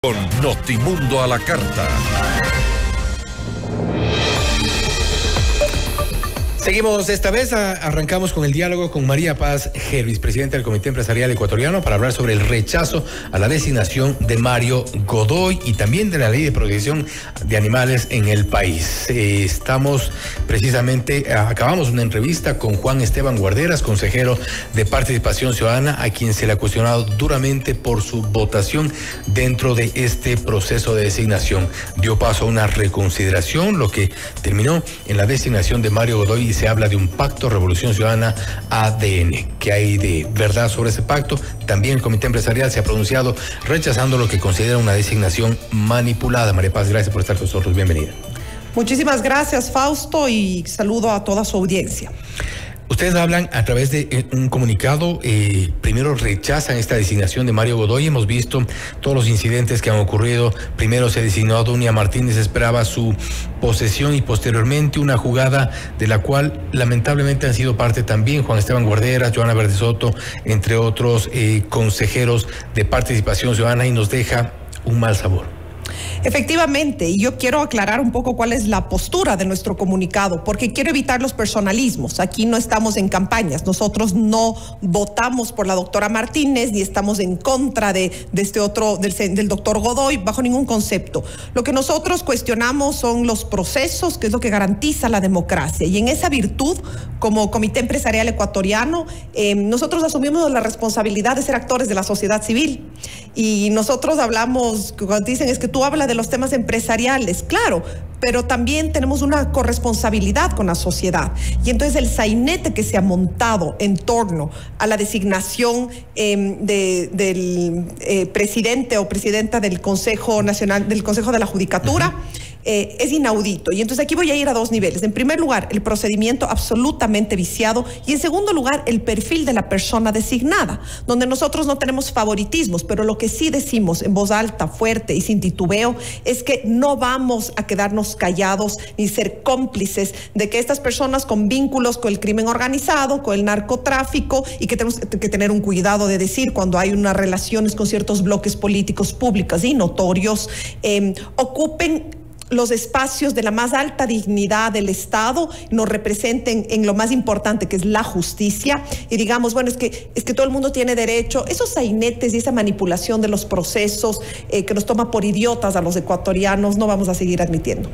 Con Notimundo a la carta. Seguimos esta vez, arrancamos con el diálogo con María Paz Hervis, presidenta del Comité Empresarial Ecuatoriano, para hablar sobre el rechazo a la designación de Mario Godoy y también de la Ley de Protección de Animales en el país. Acabamos una entrevista con Juan Esteban Guarderas, consejero de Participación Ciudadana, a quien se le ha cuestionado duramente por su votación dentro de este proceso de designación. Dio paso a una reconsideración, lo que terminó en la designación de Mario Godoy, y se habla de un pacto Revolución Ciudadana ADN. ¿Qué hay de verdad sobre ese pacto? También el Comité Empresarial se ha pronunciado rechazando lo que considera una designación manipulada. María Paz, gracias por estar con nosotros. Bienvenida. Muchísimas gracias, Fausto, y saludo a toda su audiencia. Ustedes hablan a través de un comunicado, primero rechazan esta designación de Mario Godoy. Hemos visto todos los incidentes que han ocurrido. Primero se designó a Dunia Martínez, esperaba su posesión, y posteriormente una jugada de la cual lamentablemente han sido parte también Juan Esteban Guarderas, Joana Verde Soto, entre otros consejeros de Participación Ciudadana, y nos deja un mal sabor. Efectivamente, y yo quiero aclarar un poco cuál es la postura de nuestro comunicado, porque quiero evitar los personalismos. Aquí no estamos en campañas, nosotros no votamos por la doctora Martínez, ni estamos en contra de este otro, del doctor Godoy, bajo ningún concepto. Lo que nosotros cuestionamos son los procesos, que es lo que garantiza la democracia, y en esa virtud, como Comité Empresarial Ecuatoriano, nosotros asumimos la responsabilidad de ser actores de la sociedad civil, y nosotros hablamos, cuando dicen es que tú hablas de los temas empresariales, claro, pero también tenemos una corresponsabilidad con la sociedad. Y entonces el sainete que se ha montado en torno a la designación del presidente o presidenta del Consejo Nacional, del Consejo de la Judicatura, es inaudito. Y entonces aquí voy a ir a dos niveles. En primer lugar, el procedimiento absolutamente viciado, y en segundo lugar, el perfil de la persona designada, donde nosotros no tenemos favoritismos, pero lo que sí decimos en voz alta, fuerte y sin titubeo es que no vamos a quedarnos callados ni ser cómplices de que estas personas con vínculos con el crimen organizado, con el narcotráfico, y que tenemos que tener un cuidado de decir cuando hay unas relaciones con ciertos bloques políticos públicos y notorios, ocupen los espacios de la más alta dignidad del Estado, nos representen en lo más importante, que es la justicia, y digamos, bueno, es que todo el mundo tiene derecho. Esos sainetes y esa manipulación de los procesos que nos toma por idiotas a los ecuatorianos, no vamos a seguir admitiendo.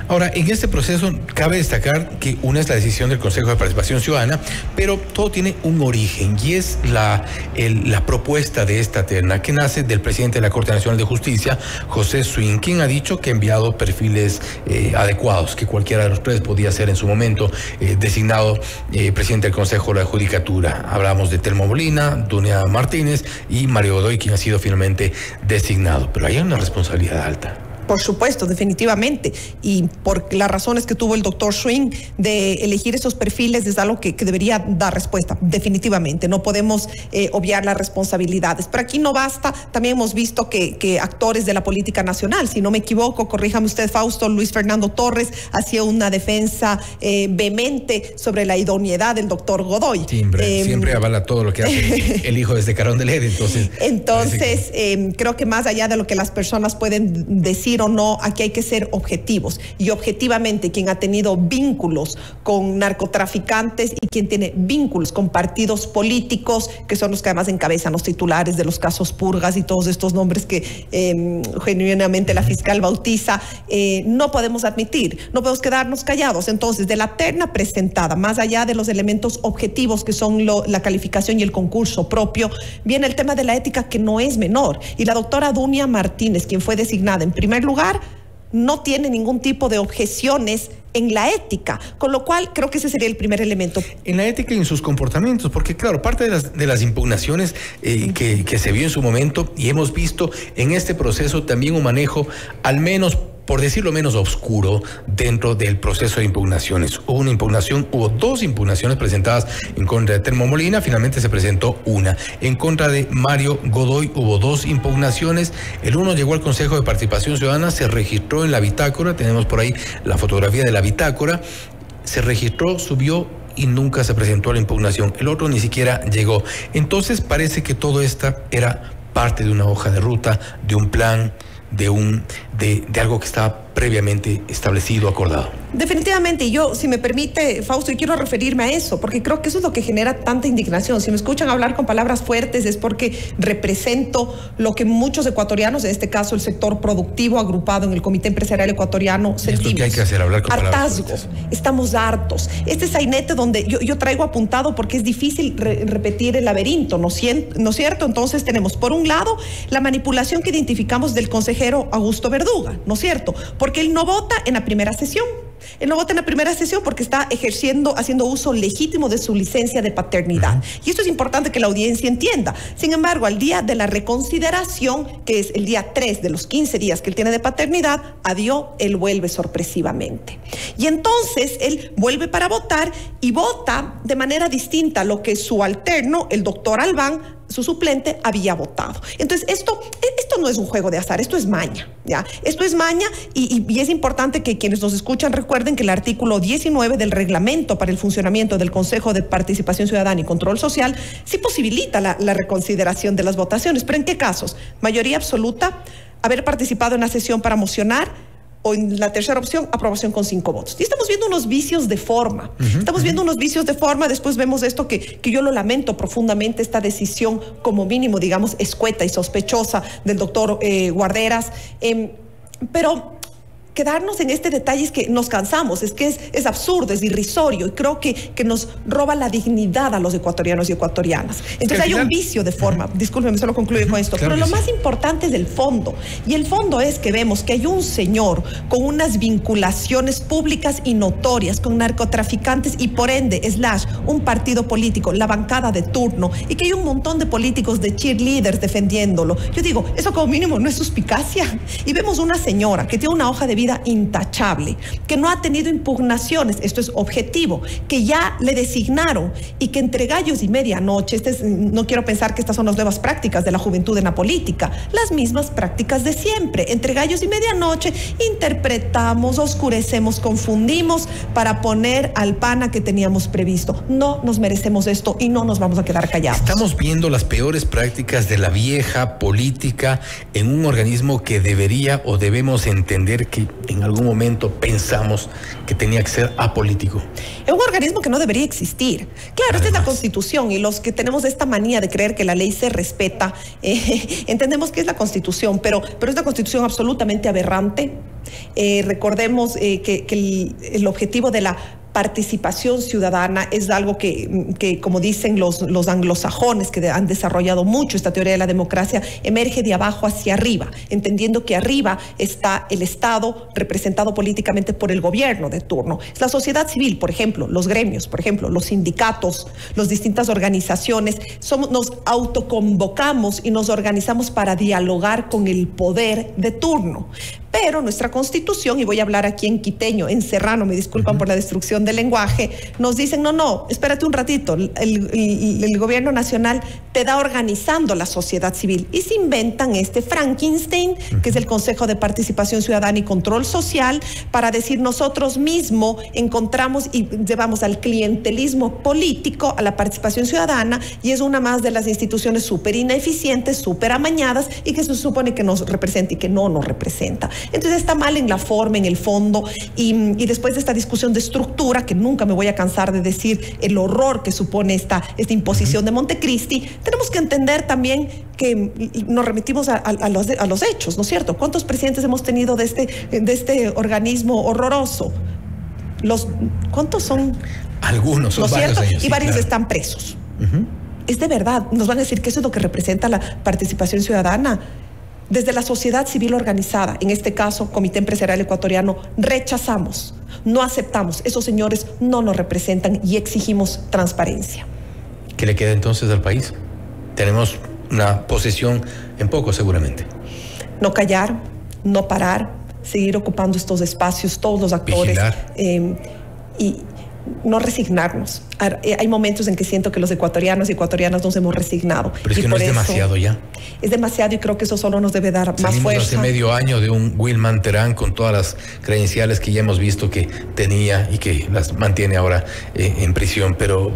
Ahora, en este proceso cabe destacar que una es la decisión del Consejo de Participación Ciudadana, pero todo tiene un origen, y es la propuesta de esta terna, que nace del presidente de la Corte Nacional de Justicia, José Swing, quien ha dicho que ha enviado perfiles adecuados, que cualquiera de los tres podía ser en su momento designado presidente del Consejo de la Judicatura. Hablamos de Telmo Molina, Dunia Martínez y Mario Godoy, quien ha sido finalmente designado. Pero hay una responsabilidad alta. Por supuesto, definitivamente, y por las razones que tuvo el doctor Swing de elegir esos perfiles es algo que debería dar respuesta, definitivamente. No podemos obviar las responsabilidades, pero aquí no basta. También hemos visto que actores de la política nacional, si no me equivoco, corríjame usted, Fausto, Luis Fernando Torres hacía una defensa vehemente sobre la idoneidad del doctor Godoy. Siempre avala todo lo que hace el hijo de Carón de Led, entonces creo que más allá de lo que las personas pueden decir o no, aquí hay que ser objetivos, y objetivamente quien ha tenido vínculos con narcotraficantes y quien tiene vínculos con partidos políticos, que son los que además encabezan los titulares de los casos purgas y todos estos nombres que genuinamente la fiscal bautiza, no podemos admitir, no podemos quedarnos callados. Entonces, de la terna presentada, más allá de los elementos objetivos que son la calificación y el concurso propio, viene el tema de la ética, que no es menor, y la doctora Dunia Martínez, quien fue designada en primer lugar, no tiene ningún tipo de objeciones en la ética, con lo cual creo que ese sería el primer elemento. En la ética y en sus comportamientos, porque claro, parte de las impugnaciones que se vio en su momento, y hemos visto en este proceso también un manejo, al menos por decirlo menos, oscuro dentro del proceso de impugnaciones. Hubo dos impugnaciones presentadas en contra de Telmo Molina, finalmente se presentó una. En contra de Mario Godoy hubo dos impugnaciones. El uno llegó al Consejo de Participación Ciudadana, se registró en la bitácora, tenemos por ahí la fotografía de la bitácora, se registró, subió y nunca se presentó a la impugnación. El otro ni siquiera llegó. Entonces parece que todo esto era parte de una hoja de ruta, de un plan, de algo que estaba previamente establecido, acordado. Definitivamente, y yo, si me permite, Fausto, y quiero referirme a eso, porque creo que eso es lo que genera tanta indignación. Si me escuchan hablar con palabras fuertes es porque represento lo que muchos ecuatorianos, en este caso el sector productivo agrupado en el Comité Empresarial Ecuatoriano, sentimos. Es lo que hay que hacer, hablar con hartazgo, palabras fuertes. Estamos hartos. Este sainete donde yo traigo apuntado porque es difícil repetir el laberinto, ¿no es cierto? Entonces tenemos, por un lado, la manipulación que identificamos del consejero Augusto Verduga, ¿no es cierto? Porque él no vota en la primera sesión. Él no vota en la primera sesión porque está haciendo uso legítimo de su licencia de paternidad. Y esto es importante que la audiencia entienda. Sin embargo, al día de la reconsideración, que es el día 3 de los 15 días que él tiene de paternidad, él vuelve sorpresivamente. Y entonces él vuelve para votar y vota de manera distinta a lo que su alterno, el doctor Albán, su suplente, había votado. Entonces, esto no es un juego de azar, esto es maña, ¿ya? Esto es maña y es importante que quienes nos escuchan recuerden que el artículo 19 del reglamento para el funcionamiento del Consejo de Participación Ciudadana y Control Social sí posibilita la reconsideración de las votaciones. ¿Pero en qué casos? Mayoría absoluta, haber participado en la sesión para mocionar, o en la tercera opción, aprobación con 5 votos. Y estamos viendo unos vicios de forma. Estamos viendo unos vicios de forma. Después vemos esto que yo lo lamento profundamente, esta decisión como mínimo, digamos, escueta y sospechosa del doctor Guarderas. Pero quedarnos en este detalle es que nos cansamos, es que es absurdo, es irrisorio y creo que nos roba la dignidad a los ecuatorianos y ecuatorianas. Entonces hay un vicio de forma, discúlpeme, solo concluyo con esto, claro, pero lo más importante es el fondo, y el fondo es que vemos que hay un señor con unas vinculaciones públicas y notorias con narcotraficantes y por ende, un partido político, la bancada de turno, y que hay un montón de políticos de cheerleaders defendiéndolo. Yo digo, eso como mínimo no es suspicacia. Y vemos una señora que tiene una hoja de vida intachable, que no ha tenido impugnaciones, esto es objetivo, que ya le designaron y que entre gallos y medianoche, no quiero pensar que estas son las nuevas prácticas de la juventud en la política, las mismas prácticas de siempre, entre gallos y medianoche interpretamos, oscurecemos, confundimos para poner al pana que teníamos previsto. No nos merecemos esto y no nos vamos a quedar callados. Estamos viendo las peores prácticas de la vieja política en un organismo que debería o debemos entender que en algún momento pensamos que tenía que ser apolítico. Es un organismo que no debería existir. Claro, esta es la Constitución y los que tenemos esta manía de creer que la ley se respeta, entendemos que es la Constitución, pero es una Constitución absolutamente aberrante. Recordemos que el objetivo de la participación ciudadana es algo que como dicen los anglosajones que han desarrollado mucho esta teoría de la democracia, emerge de abajo hacia arriba, entendiendo que arriba está el Estado representado políticamente por el gobierno de turno. Es la sociedad civil, por ejemplo, los gremios, por ejemplo, los sindicatos, las distintas organizaciones, nos autoconvocamos y nos organizamos para dialogar con el poder de turno. Pero nuestra Constitución, y voy a hablar aquí en quiteño, en serrano, me disculpan por la destrucción del lenguaje, nos dicen, no, espérate un ratito, el gobierno nacional te da organizando la sociedad civil, y se inventan este Frankenstein, que es el Consejo de Participación Ciudadana y Control Social, para decir nosotros mismos encontramos y llevamos al clientelismo político a la participación ciudadana, y es una más de las instituciones súper ineficientes, súper amañadas, y que se supone que nos representa y que no nos representa. Entonces está mal en la forma, en el fondo, y después de esta discusión de estructura, que nunca me voy a cansar de decir el horror que supone esta imposición de Montecristi, tenemos que entender también que nos remitimos a los hechos, ¿no es cierto? ¿Cuántos presidentes hemos tenido de este organismo horroroso? ¿Cuántos son? Algunos, son varios años. Y varios están presos. Es de verdad, nos van a decir que eso es lo que representa la participación ciudadana. Desde la sociedad civil organizada, en este caso, Comité Empresarial Ecuatoriano, rechazamos, no aceptamos, esos señores no nos representan y exigimos transparencia. ¿Qué le queda entonces al país? Tenemos una posesión en poco, seguramente. No callar, no parar, seguir ocupando estos espacios, todos los actores, y no resignarnos hay momentos en que siento que los ecuatorianos y ecuatorianas nos hemos resignado. Pero es que no es demasiado ya. Es demasiado y creo que eso solo nos debe dar más fuerza. Hace medio año de un Wilman Terán con todas las credenciales que ya hemos visto que tenía y que las mantiene ahora en prisión, pero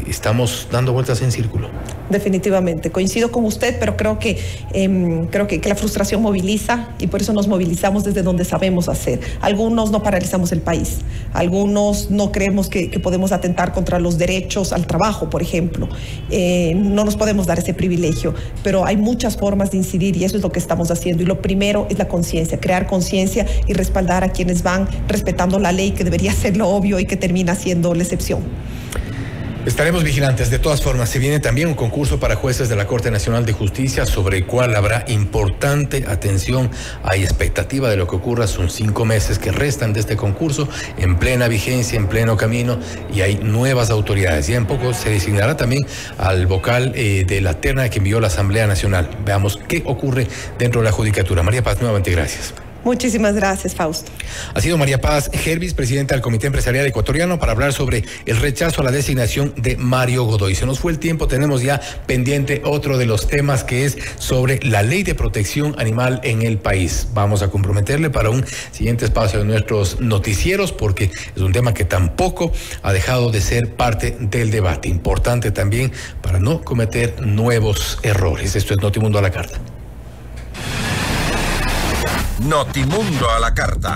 estamos dando vueltas en círculo. Definitivamente, coincido con usted, pero creo que la frustración moviliza y por eso nos movilizamos desde donde sabemos hacer. Algunos no paralizamos el país, algunos no creemos que podemos atentar contra los derechos al trabajo, por ejemplo. No nos podemos dar ese privilegio, pero hay muchas formas de incidir y eso es lo que estamos haciendo. Y lo primero es la conciencia, crear conciencia y respaldar a quienes van respetando la ley, que debería ser lo obvio y que termina siendo la excepción. Estaremos vigilantes. De todas formas, se viene también un concurso para jueces de la Corte Nacional de Justicia sobre el cual habrá importante atención. Hay expectativa de lo que ocurra. Son 5 meses que restan de este concurso en plena vigencia, en pleno camino, y hay nuevas autoridades. Ya en poco se designará también al vocal de la terna que envió la Asamblea Nacional. Veamos qué ocurre dentro de la judicatura. María Paz, nuevamente gracias. Muchísimas gracias, Fausto. Ha sido María Paz Hervis, presidenta del Comité Empresarial Ecuatoriano, para hablar sobre el rechazo a la designación de Mario Godoy. Se nos fue el tiempo, tenemos ya pendiente otro de los temas que es sobre la ley de protección animal en el país. Vamos a comprometerle para un siguiente espacio de nuestros noticieros porque es un tema que tampoco ha dejado de ser parte del debate. Importante también para no cometer nuevos errores. Esto es Notimundo a la Carta. Notimundo a la Carta.